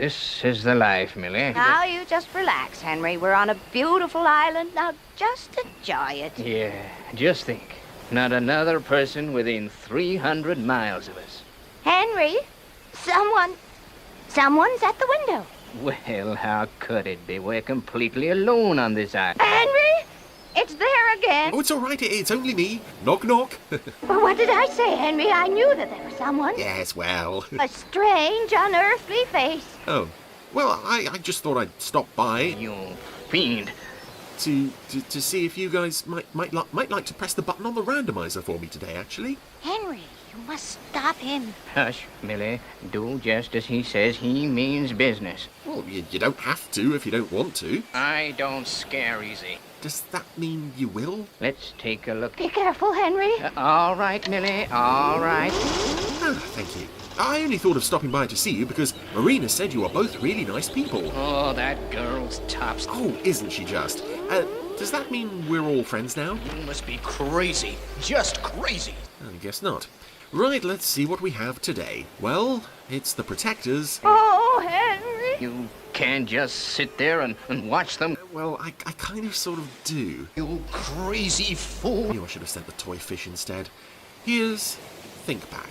This is the life, Millie. Now you just relax, Henry. We're on a beautiful island. Now just enjoy it. Yeah, just think. Not another person within 300 miles of us. Henry, someone's at the window. Well, how could it be? We're completely alone on this island. Henry, it's there again. Oh, it's all right. It's only me. Knock, knock. Well, what did I say, Henry? I knew that there was someone. Yes, well. A strange, unearthly face. Oh. Well, I just thought I'd stop by You fiend. to see if you guys might like to press the button on the randomizer for me today, actually. Henry, you must stop him. Hush, Millie. Do just as he says. He means business. Well, you don't have to if you don't want to. I don't scare easy. Does that mean you will? Let's take a look. Be careful, Henry. All right, Millie. All right. Ah, thank you. I only thought of stopping by to see you because Marina said you are both really nice people. Oh, that girl's tops. Oh, isn't she just? Does that mean we're all friends now? You must be crazy. Just crazy. I guess not. Right, let's see what we have today. Well, it's the Protectors. Oh, Henry. You can't just sit there and watch them. Well, I kind of sort of do. You crazy fool. I knew I should have sent the toy fish instead. Here's Thinkback.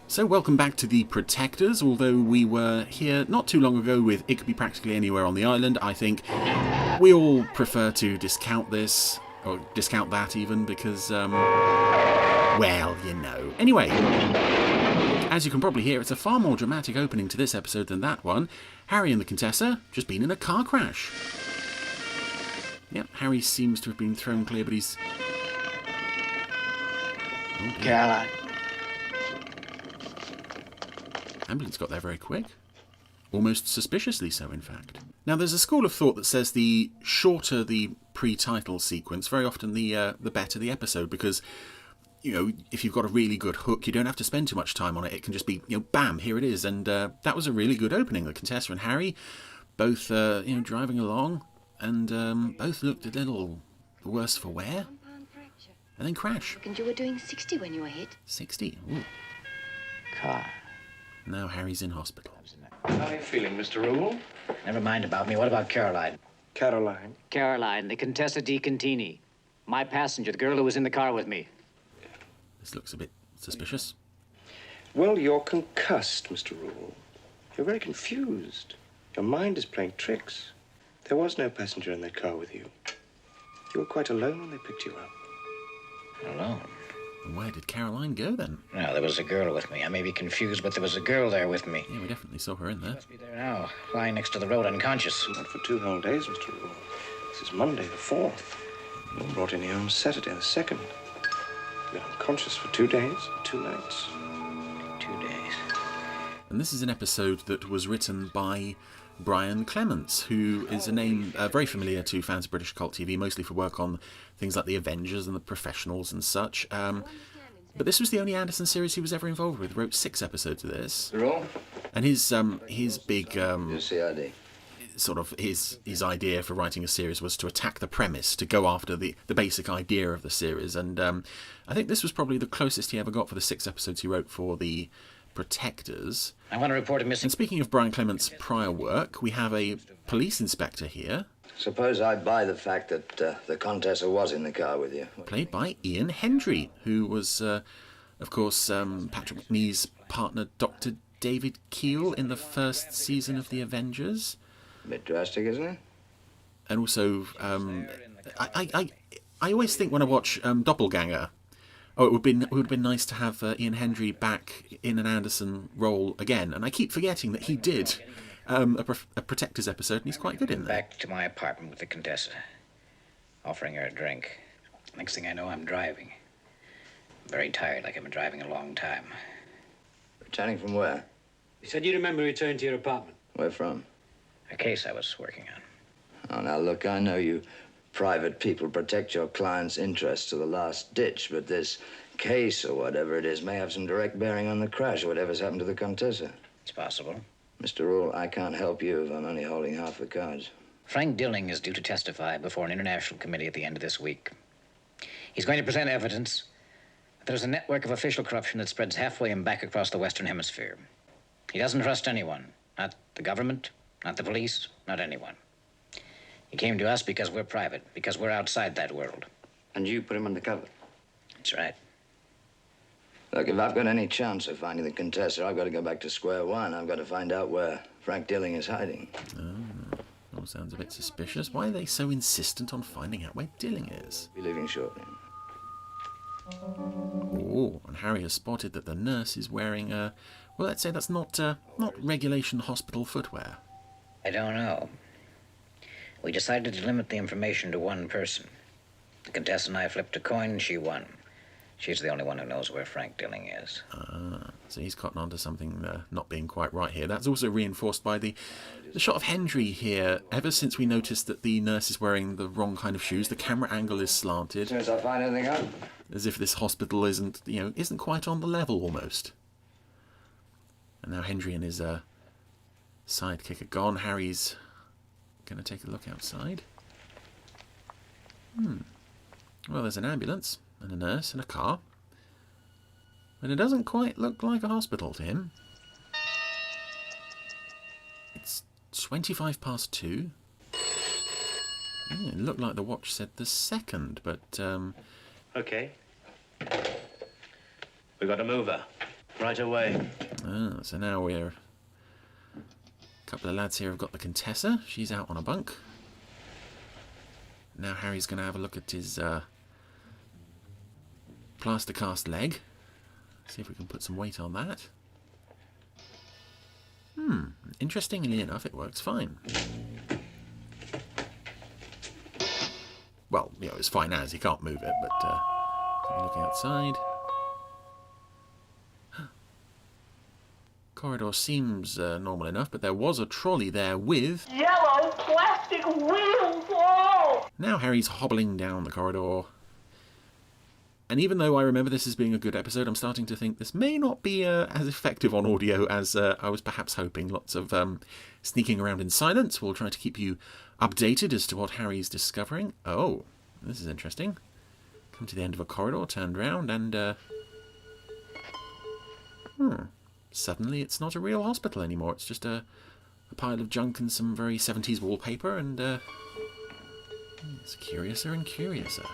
So welcome back to the Protectors. Although we were here not too long ago with It Could Be Practically Anywhere on the Island, I think we all prefer to discount this, or discount that even, because, well, you know. Anyway, as you can probably hear, it's a far more dramatic opening to this episode than that one. Harry and the Contessa just been in a car crash. Yep, Harry seems to have been thrown clear, but he's... Oh, Caroline. Ambulance got there very quick. Almost suspiciously so, in fact. Now, there's a school of thought that says the shorter the pre-title sequence, very often the better the episode, because, you know, if you've got a really good hook, you don't have to spend too much time on it. It can just be, you know, bam, here it is. And that was a really good opening. The Contessa and Harry, both, driving along, and both looked a little worse for wear. And then crash. And you were doing 60 when you were hit. 60? Ooh. Car. Now Harry's in hospital. How are you feeling, Mr. Rule? Never mind about me. What about Caroline? Caroline? Caroline, the Contessa di Contini. My passenger, the girl who was in the car with me. This looks a bit suspicious. Well, you're concussed, Mr. Rule. You're very confused. Your mind is playing tricks. There was no passenger in that car with you. You were quite alone when they picked you up. Alone? And where did Caroline go then? No, there was a girl with me. I may be confused, but there was a girl there with me. Yeah, we definitely saw her in there. Must be there now, lying next to the road, unconscious. Not for 2 whole days, Mr. Rule. This is Monday the 4th. You were brought in here on Saturday the 2nd. You're unconscious for 2 days, 2 nights. 2 days. And this is an episode that was written by Brian Clements, who is a name very familiar to fans of British cult TV, mostly for work on things like The Avengers and The Professionals and such. But this was the only Anderson series he was ever involved with. He wrote 6 episodes of this. Rule? And his big CID. sort of his idea for writing a series was to attack the premise, to go after the basic idea of the series. And I think this was probably the closest he ever got for the 6 episodes he wrote for the Protectors. I want to report a missing... And speaking of Brian Clements' prior work, we have a police inspector here, Suppose I buy the fact that the Contessa was in the car with you. played by Ian Hendry, who was, of course, Patrick McNee's partner, Dr. David Keel, in the first season of The Avengers. A bit drastic, isn't it? And also, I always think when I watch Doppelganger, it would have been nice to have Ian Hendry back in an Anderson role again. And I keep forgetting that he did a Protectors episode, and he's quite good in there. Back to my apartment with the Contessa, offering her a drink. Next thing I know, I'm driving. Very tired, like I've been driving a long time. Returning from where? You said you remember returning to your apartment. Where from? A case I was working on. Oh, now look, I know you private people protect your clients' interests to the last ditch, but this case or whatever it is may have some direct bearing on the crash or whatever's happened to the Contessa. It's possible. Mr. Rule, I can't help you if I'm only holding half the cards. Frank Dilling is due to testify before an international committee at the end of this week. He's going to present evidence There's a network of official corruption that spreads halfway and back across the Western Hemisphere. He doesn't trust anyone. Not the government, not the police, not anyone. He came to us because we're private, because we're outside that world. And you put him undercover? That's right. Look, if I've got any chance of finding the Contessa, I've got to go back to square one. I've got to find out where Frank Dilling is hiding. Oh, all sounds a bit suspicious. Why are they so insistent on finding out where Dilling is? Be leaving shortly. Oh, and Harry has spotted that the nurse is wearing well, let's say that's not regulation hospital footwear. I don't know. We decided to limit the information to one person. The Contessa and I flipped a coin and she won. She's the only one who knows where Frank Dilling is. Ah, so he's cotton onto something not being quite right here. That's also reinforced by the shot of Hendry here. Ever since we noticed that the nurse is wearing the wrong kind of shoes, the camera angle is slanted. As soon as I find anything out. As if this hospital isn't quite on the level almost. And now Hendry and his sidekick are gone. Harry's going to take a look outside. Well, there's an ambulance and a nurse and a car. But it doesn't quite look like a hospital to him. It's 2:25 it looked like the watch said the second, but... Okay. We got a mover. Right away. Ah, so now we're... A couple of lads here have got the Contessa. She's out on a bunk. Now Harry's going to have a look at his plaster cast leg. See if we can put some weight on that. Interestingly enough, it works fine. Well, it's fine as he can't move it, but looking outside. Corridor seems normal enough, but there was a trolley there with yellow plastic wheels. Oh! Now Harry's hobbling down the corridor. And even though I remember this as being a good episode, I'm starting to think this may not be as effective on audio as I was perhaps hoping. Lots of sneaking around in silence. We'll try to keep you updated as to what Harry's discovering. Oh, this is interesting. Come to the end of a corridor, turned round, and... Suddenly it's not a real hospital anymore. It's just a pile of junk and some very 70s wallpaper, and it's curiouser and curiouser.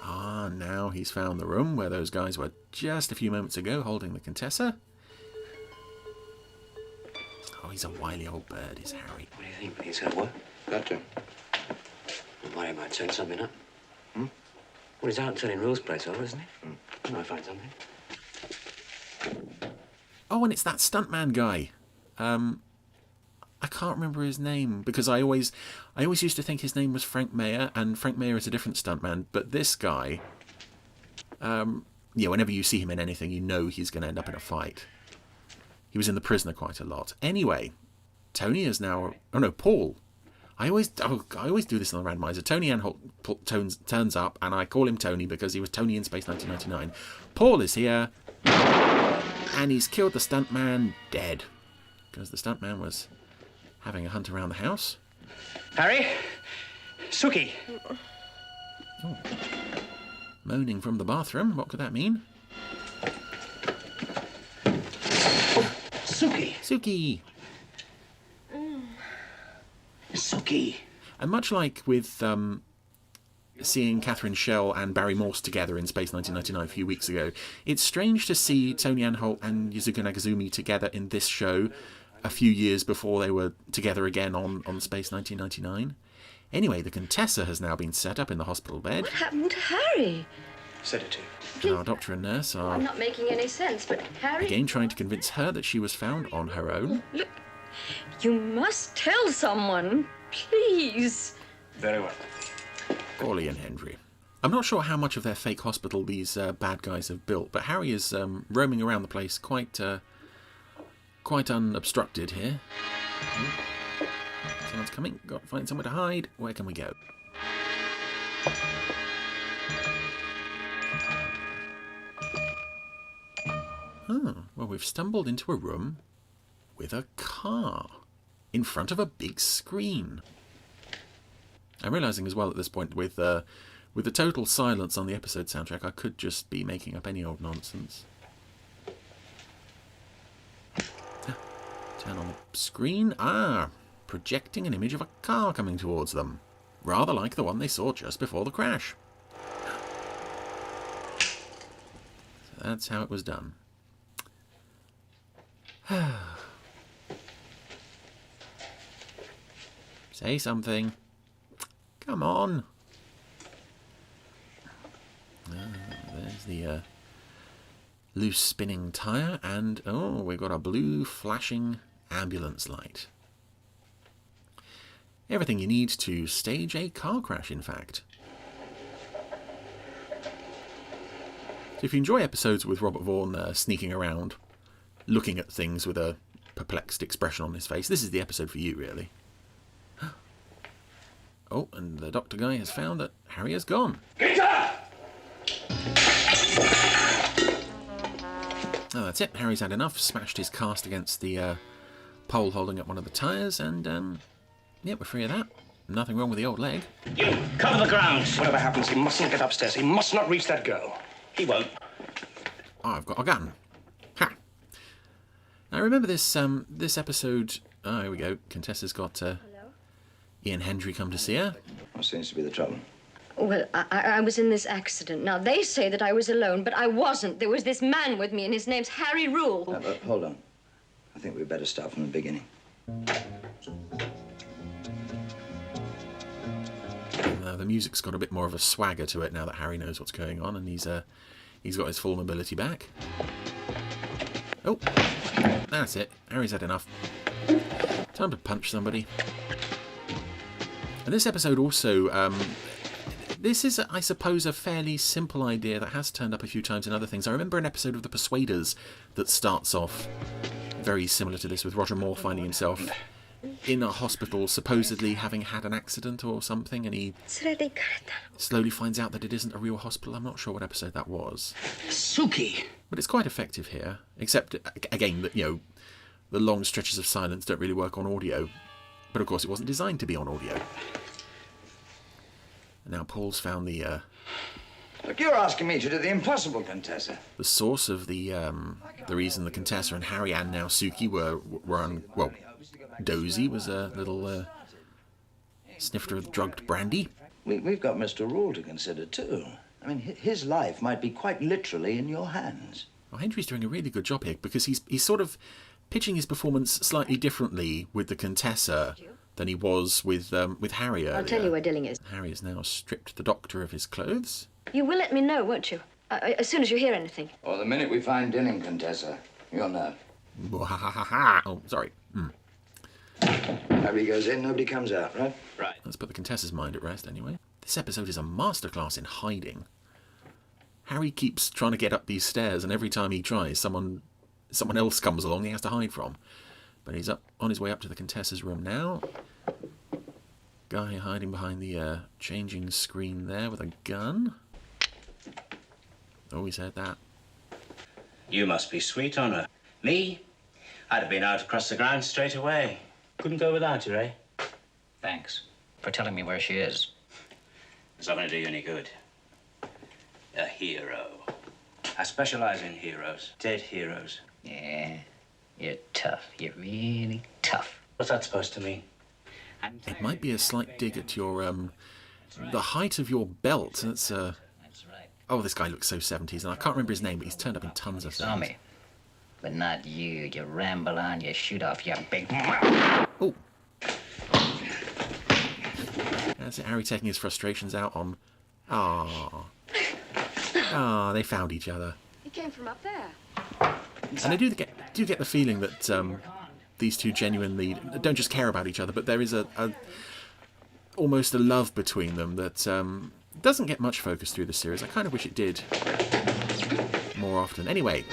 Ah, now he's found the room where those guys were just a few moments ago holding the Contessa. Oh, he's a wily old bird, is Harry. What do you think? He's going to work? Got to. Well, Mario might turn something up. Well, he's out turning Rule's place over, isn't he? Might find something. Oh, and it's that stuntman guy. I can't remember his name because I always used to think his name was Frank Mayer, and Frank Mayer is a different stuntman. But this guy, whenever you see him in anything, you know he's going to end up in a fight. He was in The Prisoner quite a lot. Anyway, Tony is now... Oh no, Paul. I always do this on the randomizer. Tony Anholt turns up, and I call him Tony because he was Tony in Space 1999. Paul is here, and he's killed the stuntman dead because the stuntman was having a hunt around the house. Harry? Suki! Oh. Moaning from the bathroom. What could that mean? Suki! Suki! Suki! And much like with seeing Catherine Schell and Barry Morse together in Space 1999 a few weeks ago, it's strange to see Tony Anholt and Yuzuka Nagazumi together in this show a few years before they were together again on Space 1999. Anyway, the Contessa has now been set up in the hospital bed. What happened to Harry? Sedative. And our doctor and nurse are I'm not making any sense, but Harry... again trying to convince her that she was found on her own. Look, you must tell someone, please. Very well. Corley and Hendry. I'm not sure how much of their fake hospital these bad guys have built, but Harry is roaming around the place quite unobstructed here. Someone's coming. Got to find somewhere to hide. Where can we go? Well, we've stumbled into a room with a car in front of a big screen. I'm realising as well at this point with With the total silence on the episode soundtrack, I could just be making up any old nonsense. Turn on the screen. Projecting an image of a car coming towards them. Rather like the one they saw just before the crash. So that's how it was done. Say something. Come on. There's the loose spinning tyre, and we've got a blue flashing ambulance light. Everything you need to stage a car crash, in fact. So if you enjoy episodes with Robert Vaughn sneaking around, looking at things with a perplexed expression on his face, this is the episode for you, really. Oh, and the doctor guy has found that Harry has gone. Get up! Oh, that's it. Harry's had enough, smashed his cast against the pole holding up one of the tyres, and yeah, we're free of that. Nothing wrong with the old leg. You, cover the ground. Whatever happens, he mustn't get upstairs. He must not reach that girl. He won't. Oh, I've got a gun. Ha! Now, remember this this episode... Oh, here we go. Contessa's got Ian Hendry come to see her. What seems to be the trouble? Well, I was in this accident. Now, they say that I was alone, but I wasn't. There was this man with me, and his name's Harry Rule. But hold on. I think we'd better start from the beginning. The music's got a bit more of a swagger to it now that Harry knows what's going on, and he's got his full mobility back. Oh, that's it. Harry's had enough. Time to punch somebody. And this episode also, this is, I suppose, a fairly simple idea that has turned up a few times in other things. I remember an episode of The Persuaders that starts off very similar to this, with Roger Moore finding himself in a hospital, supposedly having had an accident or something, and he slowly finds out that it isn't a real hospital. I'm not sure what episode that was. Suki! But it's quite effective here, except, again, that, you know, the long stretches of silence don't really work on audio. But of course it wasn't designed to be on audio. And now Paul's found the Look, you're asking me to do the impossible, Contessa. the source of the reason the Contessa and Harry and now Suki were on, well, Dozy was a little snifter of drugged brandy. We've got Mr. Rule to consider too. I mean, his life might be quite literally in your hands. Well, Hendry's doing a really good job here, because he's sort of pitching his performance slightly differently with the Contessa than he was with Harry earlier. I'll tell you where Dilling is. Harry has now stripped the doctor of his clothes. You will let me know, won't you? As soon as you hear anything. Or the minute we find Dilling, Contessa, you'll know. Oh, sorry. Harry goes in, nobody comes out, right? Right. Let's put the Contessa's mind at rest, anyway. This episode is a masterclass in hiding. Harry keeps trying to get up these stairs, and every time he tries, someone else comes along he has to hide from. But he's on his way up to the Contessa's room now. Guy hiding behind the changing screen there with a gun. Oh, he's heard that. You must be sweet on her. Me? I'd have been out across the ground straight away. Couldn't go without her, eh? Thanks for telling me where she is. It's not going to do you any good. A hero. I specialize in heroes. Dead heroes. Yeah, you're tough. You're really tough. What's that supposed to mean? It might be a slight dig at your, the height of your belt. That's, That's right. Oh, this guy looks so 70s, and I can't remember his name, but he's turned up in tons of Saw things. me. But not you. You ramble on, you shoot off your big... Oh. That's it, Harry taking his frustrations out on... they found each other. He came from up there. And I do get the feeling that these two genuinely don't just care about each other, but there is almost a love between them that doesn't get much focus through the series. I kind of wish it did more often. Anyway,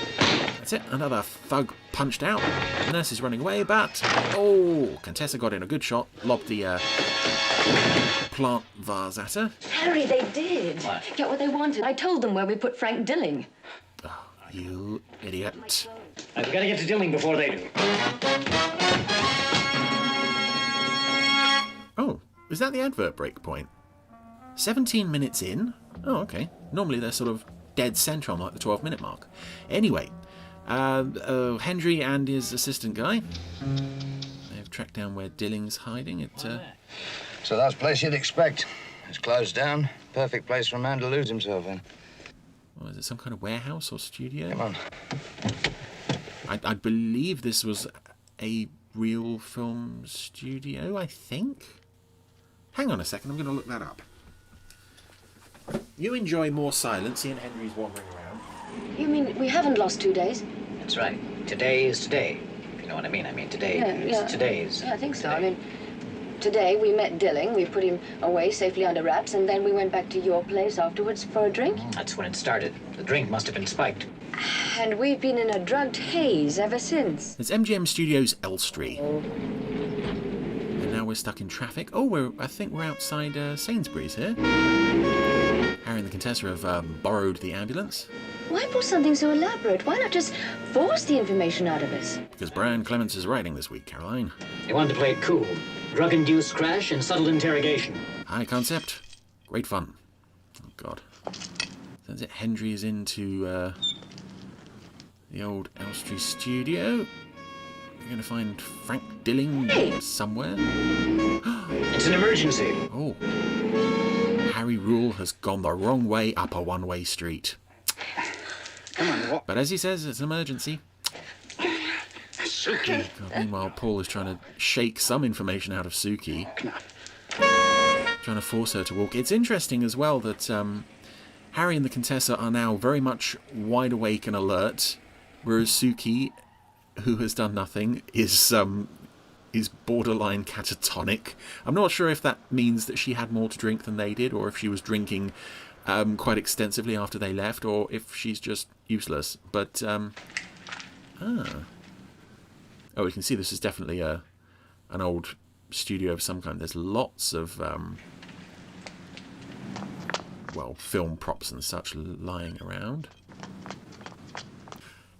that's it. Another thug punched out. The nurse is running away, but Contessa got in a good shot, lobbed the plant vase at her. Harry, they did. What? Get what they wanted. I told them where we put Frank Dilling. Oh, you idiot. I've got to get to Dilling before they do. Oh, is that the advert break point? 17 minutes in. Oh, okay. Normally they're sort of dead centre on like the 12-minute mark. Anyway, Hendry and his assistant guy, they've tracked down where Dilling's hiding. So that's the place you'd expect. It's closed down. Perfect place for a man to lose himself in. Well, is it some kind of warehouse or studio? Come on. I believe this was a real film studio, I think. Hang on a second, I'm going to look that up. You enjoy more silence, seeing Henry's wandering around. You mean we haven't lost 2 days? That's right. Today is today. If you know what I mean. I mean, today is today's. Yeah, I think so. Today. I mean, today we met Dilling, we put him away safely under wraps, and then we went back to your place afterwards for a drink. That's when it started. The drink must have been spiked. And we've been in a drugged haze ever since. It's MGM Studios Elstree. And now we're stuck in traffic. Oh, I think we're outside Sainsbury's here. Harry and the Contessa have borrowed the ambulance. Why pull something so elaborate? Why not just force the information out of us? Because Brian Clements is writing this week, Caroline. They wanted to play it cool. Drug-induced crash and subtle interrogation. High concept. Great fun. Oh, God. Sounds it Hendry is into the old Elstree studio. You're going to find Frank Dilling somewhere. It's an emergency. Oh. Harry Rule has gone the wrong way up a one-way street. Come on, what? But as he says, it's an emergency. Suki. God, meanwhile, Paul is trying to shake some information out of Suki. Trying to force her to walk. It's interesting as well that Harry and the Contessa are now very much wide awake and alert, whereas Suki, who has done nothing, is borderline catatonic. I'm not sure if that means that she had more to drink than they did, or if she was drinking quite extensively after they left, or if she's just useless. But oh, we can see this is definitely an old studio of some kind. There's lots of well, film props and such lying around.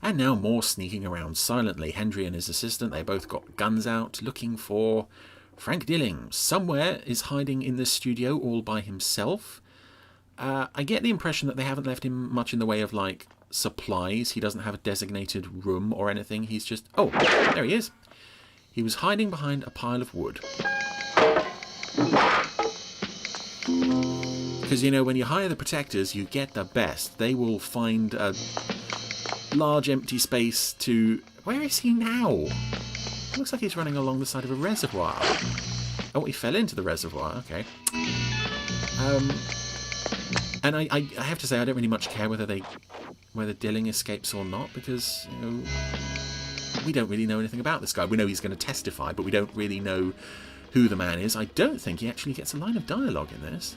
And now more sneaking around silently. Hendry and his assistant, they both got guns out, looking for Frank Dilling. Somewhere is hiding in this studio all by himself. I get the impression that they haven't left him much in the way of, like, supplies. He doesn't have a designated room or anything. He's just... Oh, there he is. He was hiding behind a pile of wood. Because, you know, when you hire the Protectors, you get the best. They will find a large empty space to... Where is he now? It looks like he's running along the side of a reservoir. Oh, he fell into the reservoir. Okay. And I have to say, I don't really much care whether Dilling escapes or not, because, you know, we don't really know anything about this guy. We know he's going to testify, but we don't really know who the man is. I don't think he actually gets a line of dialogue in this.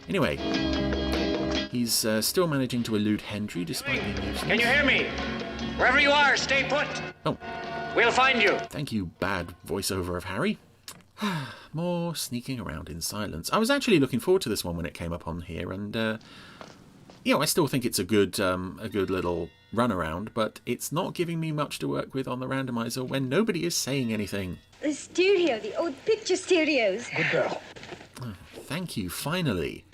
Anyway, he's still managing to elude Hendry despite being useless. Can you hear me? Wherever you are, stay put. Oh. We'll find you. Thank you, bad voiceover of Harry. More sneaking around in silence. I was actually looking forward to this one when it came up on here, and you know, I still think it's a good little run around, but it's not giving me much to work with on the randomizer when nobody is saying anything. The studio, the old picture studios. Good girl. Oh, thank you, finally.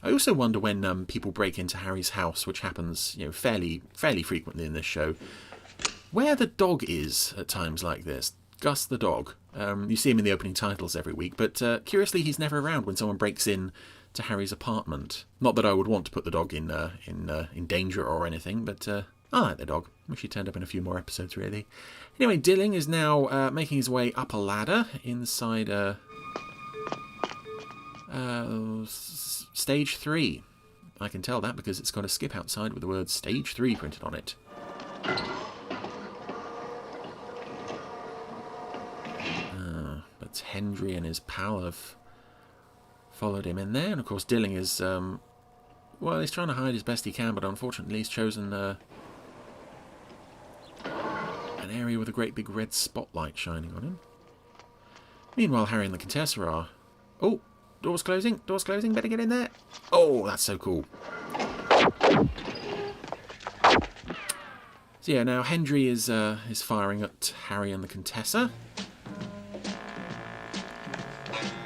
I also wonder when people break into Harry's house, which happens, you know, fairly frequently in this show, where the dog is at times like this. Gus the dog. You see him in the opening titles every week, but curiously he's never around when someone breaks in to Harry's apartment. Not that I would want to put the dog in danger or anything, but I like the dog. Wish he turned up in a few more episodes, really. Anyway, Dilling is now making his way up a ladder inside Stage 3. I can tell that because it's got a skip outside with the word Stage 3 printed on it. But Hendry and his pal have followed him in there, and of course Dilling is, well, he's trying to hide as best he can, but unfortunately he's chosen an area with a great big red spotlight shining on him. Meanwhile, Harry and the Contessa are... Oh, door's closing, better get in there. Oh, that's so cool. So yeah, now Hendry is firing at Harry and the Contessa.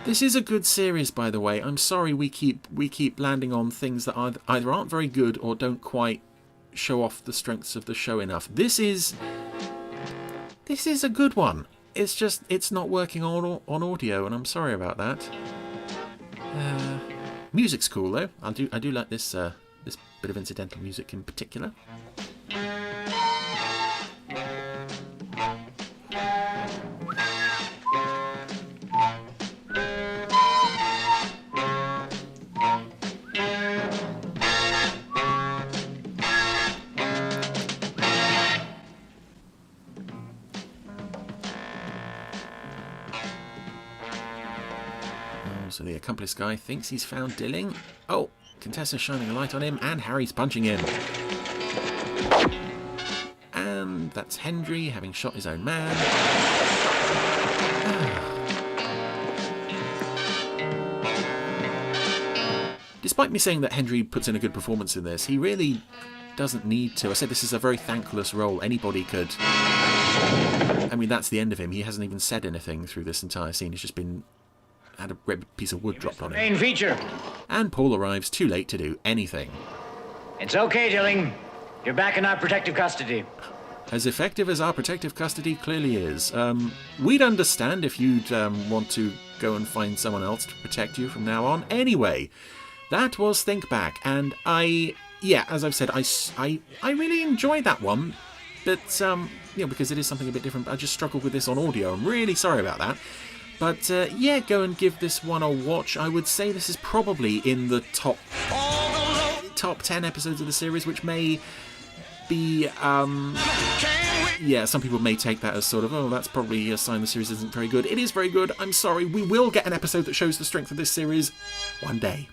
This is a good series, by the way. I'm sorry we keep landing on things that either aren't very good or don't quite show off the strengths of the show enough. This is a good one. It's just it's not working on audio, and I'm sorry about that. Music's cool though. I do like this this bit of incidental music in particular. So the accomplice guy thinks he's found Dilling. Oh, contestant shining a light on him, and Harry's punching him. And that's Hendry having shot his own man. Despite me saying that Hendry puts in a good performance in this, he really doesn't need to. I said this is a very thankless role. Anybody could... I mean, that's the end of him. He hasn't even said anything through this entire scene. He's just been... had a red piece of wood dropped on him. Main feature. And Paul arrives too late to do anything. It's okay, Dilling. You're back in our protective custody. As effective as our protective custody clearly is. We'd understand if you'd want to go and find someone else to protect you from now on. Anyway, that was Thinkback, and as I've said, I really enjoyed that one. But, because it is something a bit different, I just struggled with this on audio. I'm really sorry about that. But, go and give this one a watch. I would say this is probably in the top 10 episodes of the series, which may be, some people may take that as sort of, oh, that's probably a sign the series isn't very good. It is very good. I'm sorry. We will get an episode that shows the strength of this series one day.